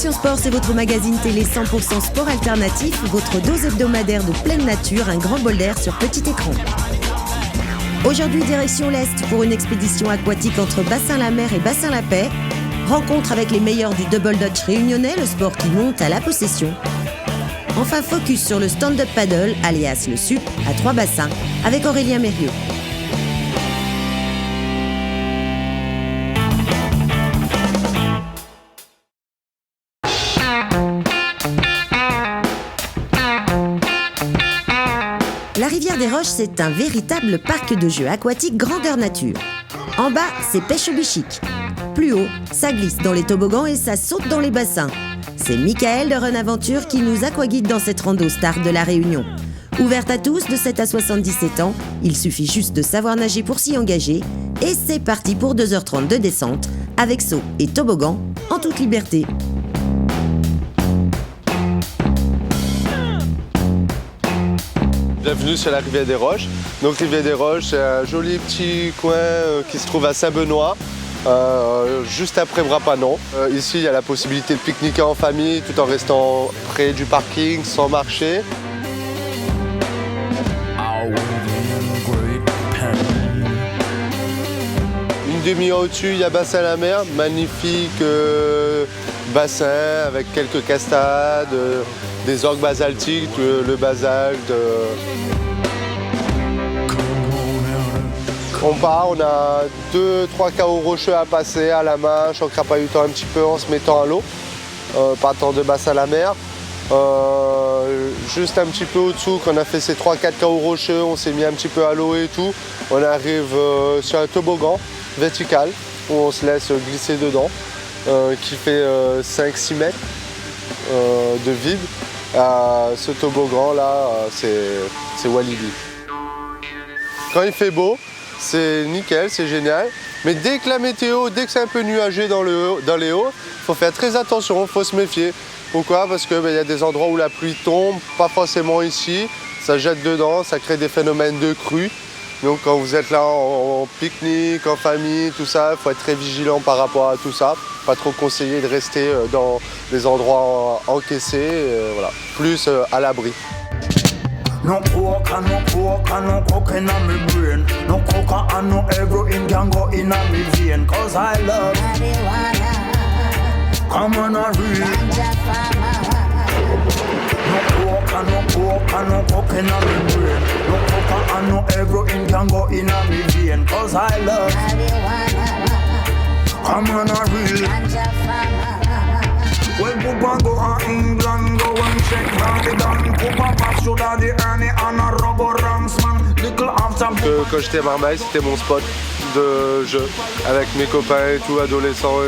Passion Sport, c'est votre magazine télé 100% sport alternatif, votre dose hebdomadaire de pleine nature, un grand bol d'air sur petit écran. Aujourd'hui, direction l'Est pour une expédition aquatique entre Bassin-la-Mer et Bassin-la-Paix. Rencontre avec les meilleurs du double dutch réunionnais, le sport qui monte à la possession. Enfin, focus sur le stand-up paddle, alias le SUP, à Trois-Bassins, avec Aurélien Mérieux. La rivière des Roches, c'est un véritable parc de jeux aquatiques grandeur nature. En bas, c'est pêche au bichic. Plus haut, ça glisse dans les toboggans et ça saute dans les bassins. C'est Michael de Run Aventure qui nous aquaguide dans cette rando star de la Réunion. Ouverte à tous de 7 à 77 ans, il suffit juste de savoir nager pour s'y engager. Et c'est parti pour 2h30 de descente, avec saut et toboggan, en toute liberté. Bienvenue sur la rivière des Roches. Donc rivière des Roches, c'est un joli petit coin qui se trouve à Saint-Benoît, juste après Brapanon. Ici, il y a la possibilité de pique-niquer en famille tout en restant près du parking, sans marcher. Une demi-heure au-dessus, il y a Bassin-la-Mer, magnifique bassin avec quelques cascades, des orgues basaltiques, le basalte. On part, on a 2-3 cahots rocheux à passer à la marche, en crapahutant un petit peu, en se mettant à l'eau, partant de Bassin-la-Mer. Juste un petit peu au-dessous, quand on a fait ces 3-4 cahots rocheux, on s'est mis un petit peu à l'eau et tout. On arrive sur un toboggan vertical, où on se laisse glisser dedans, qui fait 5-6 mètres de vide. Ce toboggan là, c'est Walibi. Quand il fait beau, c'est nickel, c'est génial. Mais dès que la météo, dès que c'est un peu nuagé dans les hauts, il faut faire très attention, il faut se méfier. Pourquoi? Parce qu'il y a des endroits où la pluie tombe, pas forcément ici. Ça jette dedans, ça crée des phénomènes de crue. Donc quand vous êtes là en pique-nique, en famille, tout ça, il faut être très vigilant par rapport à tout ça. Pas trop conseillé de rester dans des endroits encaissés, voilà. Plus à l'abri. No coke and no coke in my brain. No coke and no heroin can go in my vein. Cause I love marijuana. Come on a real. No coke and no coke in my brain. No coke and no heroin can go in my vein. Cause I love marijuana. Come on a real. Well, Poopa go to England, go and check down the gun. Poopa pass you down the Ernie and a rubber rams man. Little after. Quand j'étais à Marmaille, c'était mon spot de jeu avec mes copains et tout, adolescents.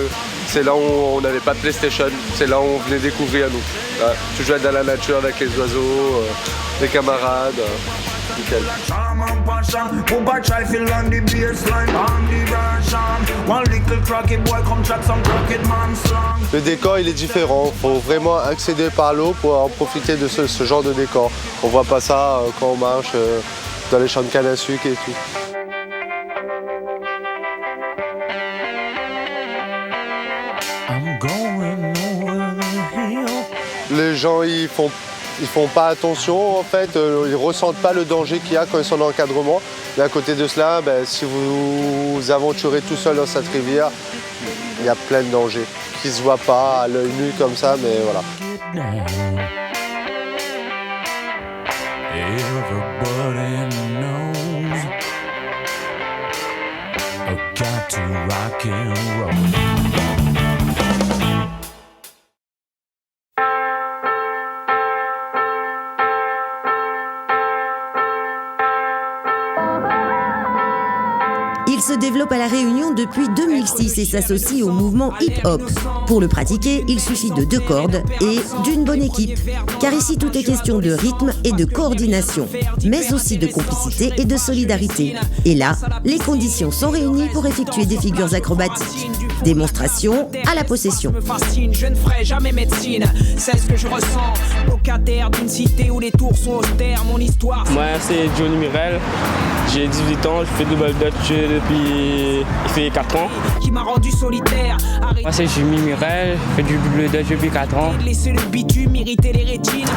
C'est là où on n'avait pas de PlayStation, c'est là où on venait découvrir à nous. Tu jouais dans la nature avec les oiseaux, les camarades. Nickel. Le décor il est différent, il faut vraiment accéder par l'eau pour en profiter de ce genre de décor. On voit pas ça quand on marche dans les champs de canne à sucre et tout. Les gens ils font pas attention en fait, ils ressentent pas le danger qu'il y a quand ils sont dans l'encadrement. Mais à côté de cela, si vous vous aventurez tout seul dans cette rivière, il y a plein de dangers qui se voient pas à l'œil nu comme ça, mais voilà. Il se développe à La Réunion depuis 2006 et s'associe au mouvement hip-hop. Pour le pratiquer, il suffit de 2 cordes et d'une bonne équipe. Car ici, tout est question de rythme et de coordination, mais aussi de complicité et de solidarité. Et là, les conditions sont réunies pour effectuer des figures acrobatiques. Démonstration à la possession. Me fascine, je ne ferai jamais médecine. C'est ce que je ressens. Locataire d'une cité où les tours sont austères. Mon histoire. Moi, c'est Johnny Mirel. J'ai 18 ans, je fais double dutch depuis. Il fait 4 ans. Qui m'a rendu solitaire. Moi, c'est Jimmy Mirel. Je fais du double dutch depuis 4 ans. Laisser le bitume irriter les rétines.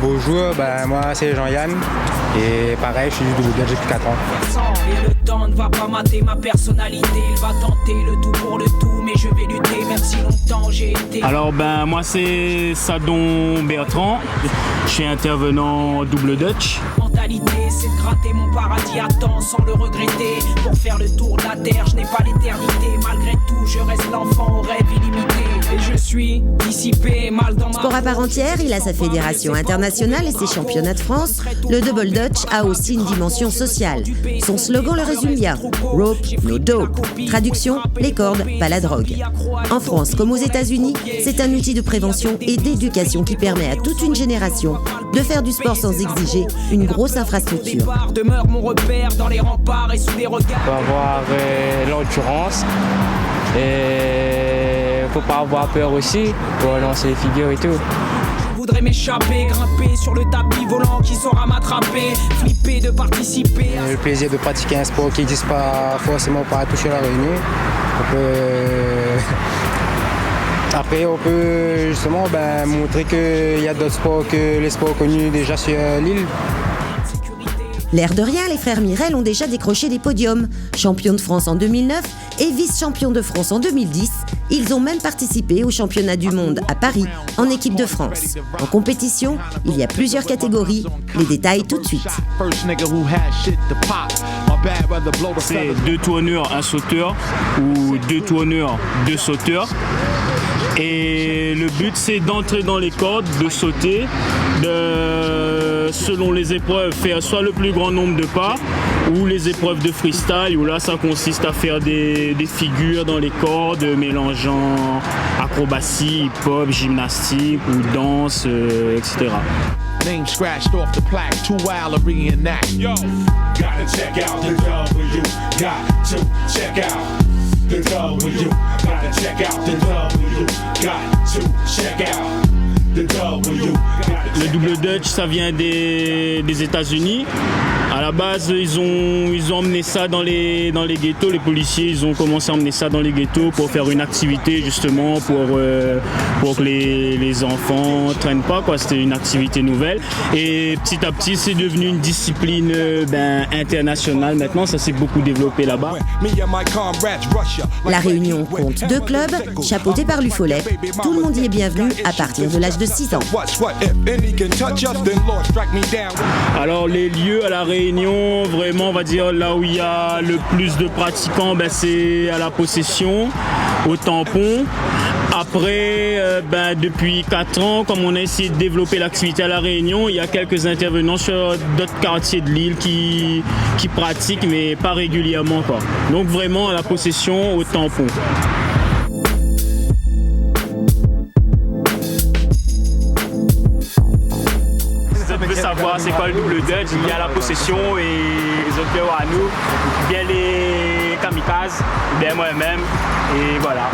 Bonjour, moi c'est Jean-Yann. Et pareil, je suis du double dutch depuis 4 ans. Et le temps ne va pas mater ma personnalité. Il va tenter le tout pour le tout, mais je vais lutter même si longtemps j'ai été. Alors moi c'est Sadon Bertrand, je suis intervenant double dutch. Mentalité, c'est de gratter mon paradis à temps sans le regretter. Pour faire le tour de la terre, je n'ai pas l'éternité. Malgré tout, je reste l'enfant au rêve illimité. Et je suis dissipé, mal dans ma... Sport à part entière, il a sa fédération internationale et ses championnats de France. Le double dutch a aussi une dimension sociale. Son slogan le résume bien. Rope, no dope. Traduction, les cordes, pas la drogue. En France comme aux États-Unis, c'est un outil de prévention et d'éducation qui permet à toute une génération de faire du sport sans exiger une grosse infrastructure. Demeure mon repère dans les remparts et sous les regards. Il faut avoir l'endurance et faut pas avoir peur aussi pour lancer les figures et tout. Je voudrais m'échapper, grimper sur le tapis volant qui saura m'attraper, flipper de participer. Le plaisir de pratiquer un sport qui n'existe pas forcément pas à toucher la Réunion. Après, on peut justement montrer qu'il y a d'autres sports que les sports connus déjà sur l'île. L'air de rien, les frères Mirel ont déjà décroché des podiums. Champions de France en 2009 et vice-champions de France en 2010, ils ont même participé au championnat du monde à Paris en équipe de France. En compétition, il y a plusieurs catégories. Les détails tout de suite. C'est 2 tourneurs, 1 sauteur ou 2 tourneurs, 2 sauteurs. Et le but c'est d'entrer dans les cordes, de sauter, selon les épreuves, faire soit le plus grand nombre de pas ou les épreuves de freestyle où là ça consiste à faire des figures dans les cordes mélangeant acrobatie, hip-hop, gymnastique ou danse, etc. Name scratched off the plaque, too wild to reenact. Yo, gotta check out the W, got to check out the W, gotta check out the W, got to check out the W. Le double dutch, ça vient des États-Unis. À la base, ils ont emmené ça dans les ghettos. Les policiers, ils ont commencé à emmener ça dans les ghettos pour faire une activité justement pour que les enfants traînent pas, quoi. C'était une activité nouvelle. Et petit à petit, c'est devenu une discipline internationale. Maintenant, ça s'est beaucoup développé là-bas. La Réunion compte 2 clubs, chapeautés par l'UFOLEP. Tout le monde y est bienvenu à partir de l'âge de 6 ans. Alors les lieux à la Réunion, vraiment on va dire là où il y a le plus de pratiquants, c'est à la possession, au tampon. Après, depuis 4 ans, comme on a essayé de développer l'activité à La Réunion, il y a quelques intervenants sur d'autres quartiers de l'île qui pratiquent, mais pas régulièrement, quoi. Donc vraiment à la possession, au tampon. Savoir c'est quoi le double dutch, il y a la possession et les autres à nous, bien les kamikazes, bien moi-même et voilà.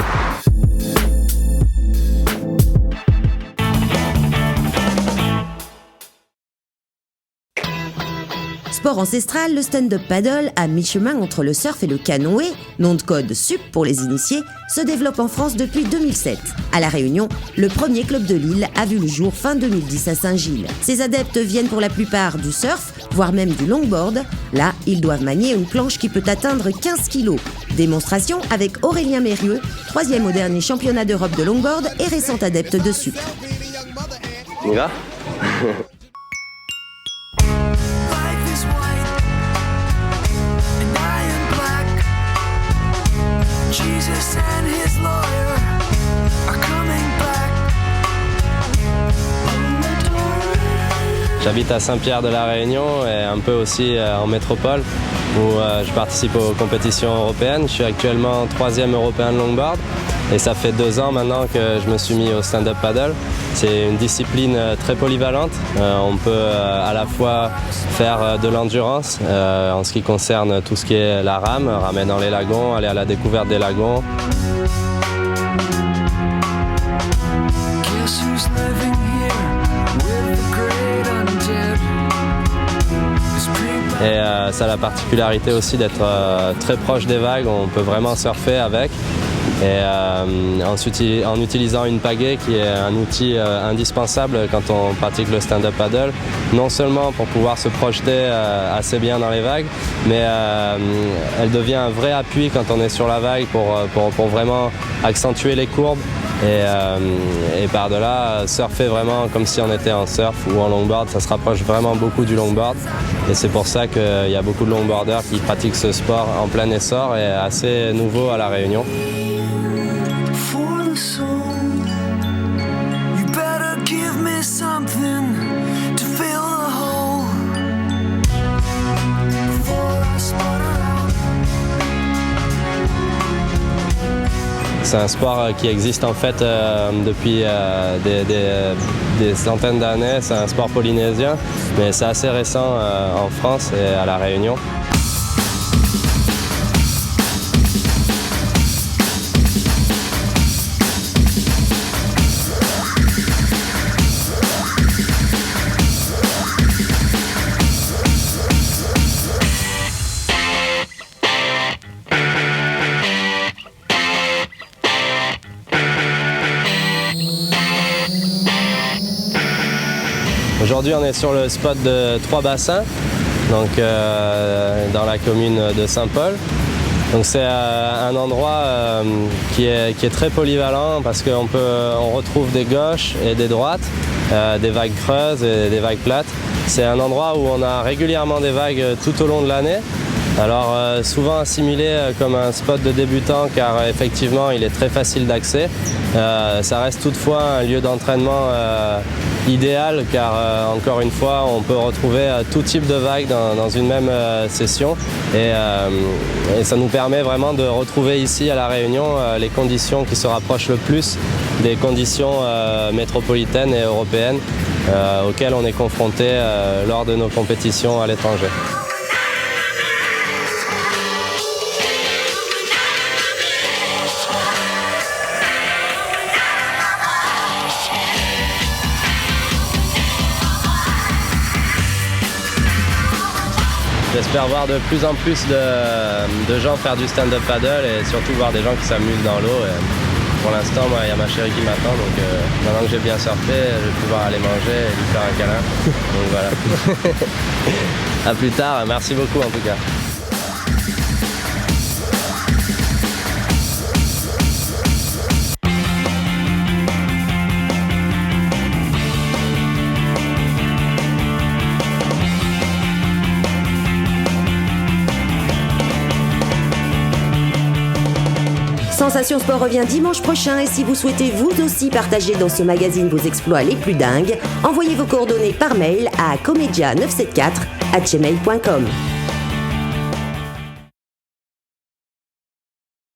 Sport ancestral, le stand-up paddle, à mi-chemin entre le surf et le canoë, nom de code SUP pour les initiés, se développe en France depuis 2007. À La Réunion, le premier club de l'île a vu le jour fin 2010 à Saint-Gilles. Ses adeptes viennent pour la plupart du surf, voire même du longboard. Là, ils doivent manier une planche qui peut atteindre 15 kilos. Démonstration avec Aurélien Mérieux, 3e au dernier championnat d'Europe de longboard et récent adepte de SUP. On y va? Jesus and his lawyer are coming back. J'habite à Saint-Pierre de la Réunion et un peu aussi en métropole. où je participe aux compétitions européennes. Je suis actuellement 3e européen de longboard et ça fait 2 ans maintenant que je me suis mis au stand-up paddle. C'est une discipline très polyvalente. On peut à la fois faire de l'endurance en ce qui concerne tout ce qui est la rame, ramer dans les lagons, aller à la découverte des lagons. Et ça a la particularité aussi d'être très proche des vagues, on peut vraiment surfer avec. Et en utilisant une pagaie qui est un outil indispensable quand on pratique le stand-up paddle, non seulement pour pouvoir se projeter assez bien dans les vagues, mais elle devient un vrai appui quand on est sur la vague pour vraiment accentuer les courbes et par-delà surfer vraiment comme si on était en surf ou en longboard. Ça se rapproche vraiment beaucoup du longboard et c'est pour ça qu'il y a beaucoup de longboarders qui pratiquent ce sport en plein essor et assez nouveau à La Réunion. C'est un sport qui existe en fait depuis des centaines d'années. C'est un sport polynésien, mais c'est assez récent en France et à La Réunion. Aujourd'hui, on est sur le spot de Trois-Bassins, donc dans la commune de Saint-Paul. Donc c'est un endroit qui est très polyvalent parce qu'on retrouve des gauches et des droites, des vagues creuses et des vagues plates. C'est un endroit où on a régulièrement des vagues tout au long de l'année. Alors souvent assimilé comme un spot de débutant car effectivement il est très facile d'accès. Ça reste toutefois un lieu d'entraînement idéal car encore une fois on peut retrouver tout type de vagues dans une même session et ça nous permet vraiment de retrouver ici à La Réunion les conditions qui se rapprochent le plus des conditions métropolitaines et européennes auxquelles on est confronté lors de nos compétitions à l'étranger. J'espère voir de plus en plus de gens faire du stand-up paddle et surtout voir des gens qui s'amusent dans l'eau. Pour l'instant, il y a ma chérie qui m'attend, donc maintenant que j'ai bien surfé, je vais pouvoir aller manger et lui faire un câlin. Donc voilà. À plus tard, merci beaucoup en tout cas. Sensation Sport revient dimanche prochain et si vous souhaitez vous aussi partager dans ce magazine vos exploits les plus dingues, envoyez vos coordonnées par mail à comedia974@gmail.com.